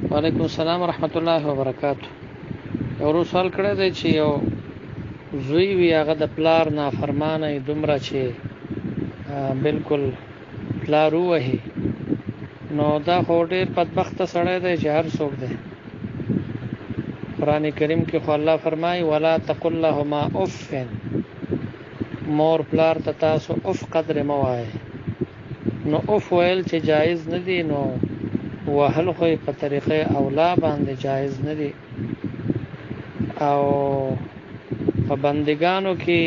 وعلیکم السلام ورحمت الله وبرکاتہ. یو سوال کړی دی چې یو زوی وي هغه د پلار نافرمانه دومره چې بالکل پلار ووهي، نو دا خو ډېر بدبخته سړی دی چې هر څوک دی. قرآن کریم کې خو الله فرمایي ولا تقل لهما اف، مور پلار ته تاسو اف قدر مه وایئ. نو اف ویل چې جایز نه دي، نو وهل خو په طریقې اولا باندې جایز نه دي. او په بندگانو کې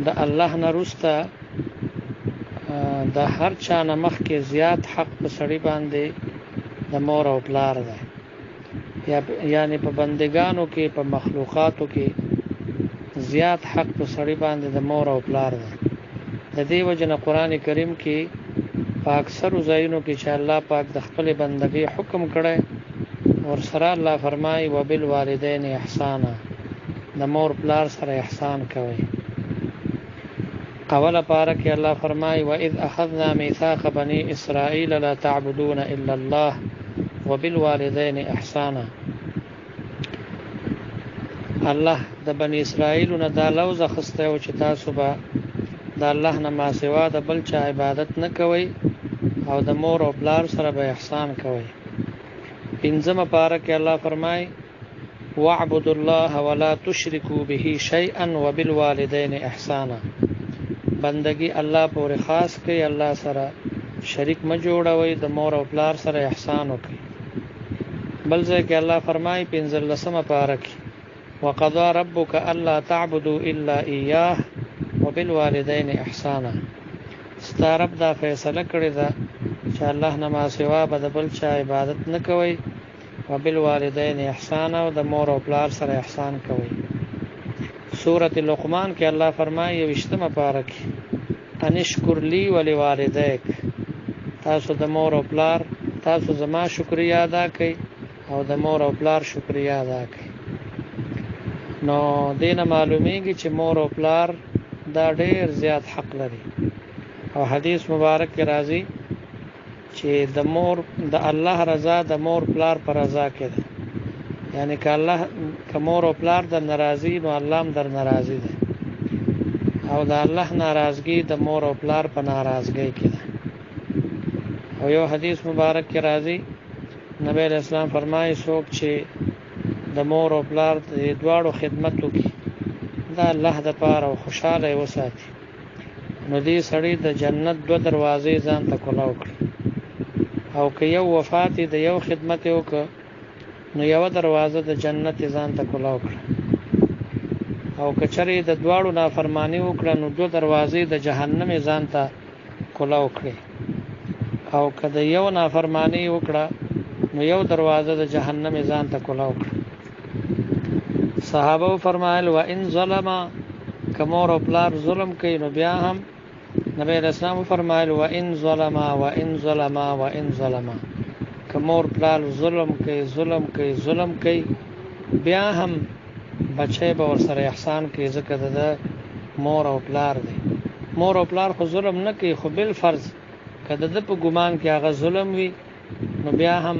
د الله نه وروسته د هر چا نه مخکې زیات حق په سړي باندې د مور او پلار دی. یعنی په بندگانو کې په مخلوقاتو کې زیات حق په سړي باندې د مور او پلار دی. د دې وجه نه قرآن کریم کې په اکثرو ځایونو کې چې الله پاک د خپل بندګۍ حکم کړی، ورسره الله فرمایي وبالوالدین احسانا، د مور پلار سره احسان کوي. اوله پاره کې الله فرمایي واذ اخذنا میثاق بني اسرائیل لا تعبدون الا الله وبالوالدین احسانا. الله د بني اسرائیل نه دا لوز اخسته او چې تاسو به د الله نه ما سوا د بل چا عبادت نه کوئ او د مور او پلار سره به احسان کوئ. پنځمه پاره کې الله فرمایي واعبدوا الله ولا تشركوا به شيئا وبالوالدين احسانا. بندگی الله پورې خاص کړئ، الله سره شریک مه جوړوئ، د مور او پلار سره احسان وکړئ. بل ځای کې الله فرمایي پنځلسمه پاره کې وقضى ربك الا تعبدوا الا اياه وبالوالدين احسانا. ستا رب دا فیصله کړې ده چې الله نه ما سوا به د بل چا عبادت نه کوئ، وبالوالدین احسانا، او د مور او پلار سره احسان کوئ. سورة لقمان کې الله فرمایي 28مه پاره کې انشکر لی ولوالدیک، تاسو د مور او پلار تاسو زما شکریا ادا کړئ او د مور او پلار شکریا ادا کړئ. نو دینه معلومیږي چې مور او پلار دا ډېر زیات حق لري. او حدیث مبارک کې راځي چې د مور د الله رضا د مور پلار پر رضا کې ده. یعنی که الله که مور او پلار در ناراضي نو الله هم در ناراضي ده، او د الله ناراضګي د مور او پلار په ناراضګۍ کې ده. او یو حدیث مبارک کې راځي نبی اسلام فرمایي څوک چې د مور او پلار د دواړو خدمت وکړي دا الله د پاره او خوشاله وساتي، نو دې سړی د جنت 2 دروازې ځان ته کولاو کړي. او که یو وفات د یو خدمت وکړه نو یو دروازه د جنت ځان ته کولاو کړه. او که چرې د دواړو نافرمانی وکړه نو 2 دروازې د جهنم ځان ته کولاو کړي. او که د یو نافرمانی وکړه نو یو دروازه د جهنم ځان ته کولاو کړه. صحابه فرمایل و ان ظلم، کمور او پلار ظلم کوي نو بیا هم نبی اسلام فرمایل و ان ظلم و ان ظلم و ان ظلم، کمور پلار ظلم کوي بیا هم بچي به ور سره احسان کوي، ځکه د مور او پلار دی. مور او پلار خو ظلم نه کوي، خو بل فرض کده د په ګمان کې هغه ظلم وي نو بیا هم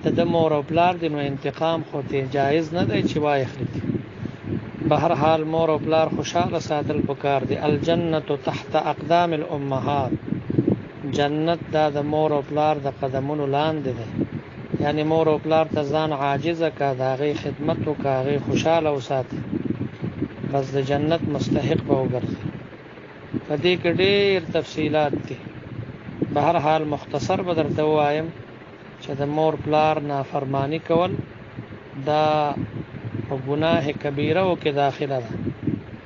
د مور او پلار دی، نو انتقام خو ته جایز نه دی چې وای خري. بهر حال مور او پلار خوشاله ساتل پکار دي. الجنه تحت اقدام الامهات، جنت دا د مور او پلار د قدمونو لاندې ده. یعنی مور او پلار ته ځان عاجزه کا، د هغې خدمت وکړه، هغې خوشاله وساتي، بس د جنت مستحق به وګرځي. په دې کې ډېر تفصیلات دي. بهر حال مختصر به درته ووایم چې د مور پلار نافرمانی کول دا په ګناه کبیره او کې داخله ده.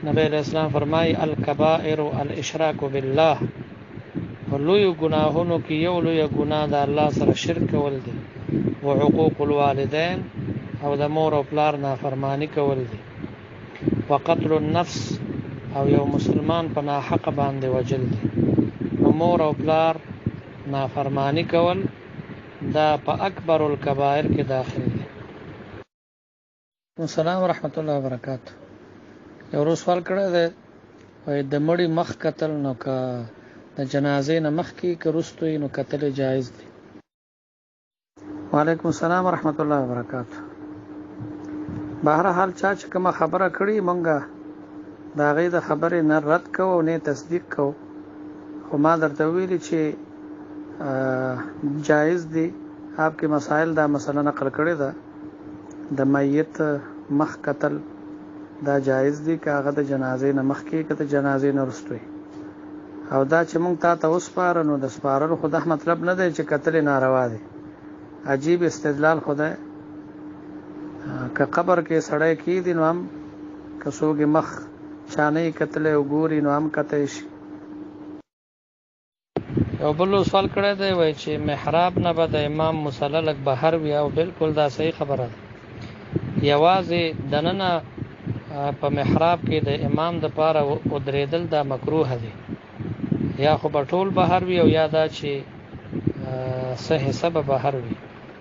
نبی اسلام فرمایي الکبائر الاشراک بالله، لوی ګناهونو کې یو لوی ګناه د الله سره شرک کول دي، او حقوق الوالدین او د مور او پلار نافرمانی کول دي، وقتل النفس او یو مسلمان په ناحق باندې وجل دي. مور او پلار نافرمانی کول دا په اکبر الکبائر کې داخل دي. السلام ورحمت الله وبرکاتہ. یو سوال کړی دی وای د مړي مخ قتل نو کا د جنازې نه مخ کې کرستوي نو قتل جایز دی. وعلیکم السلام ورحمت الله وبرکاته. بهر حال چا چې کومه خبره کړې مونږه د هغې د خبرې نه رد کوو نه تصدیق کوو، خو ما درته ویلي چې جایز دی آپ کې مسائل دا مسله نقل کړې ده د میت مخ کتل دا جایز دی که هغه د جنازې نه مخکې که د جنازې نه وروسته او دا چې مونږ تا ته وسپاره نو د سپارلو خو دا مطلب نه دی چې کتل ناروا دی. عجیب استدلال خدای که قبر کې سړی کېږدي نو هم که څوک مخ چانه کتلی او ګوري نو هم کتی شي. یو بل سوال کړی دی وایي چې محراب نه به د امام مصلی لږ بهر وي او بالکل دا صحیح خبره ده. یوازې دننه په محراب کې د امام دپاره ودرېدل دا مکروه دی، یا خو به ټول بهر وي او یا دا چې څه حصه به بهر وي.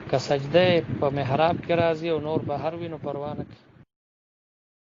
که سجده په محراب کې راځي او نور بهر وي نو پروا نه کوي.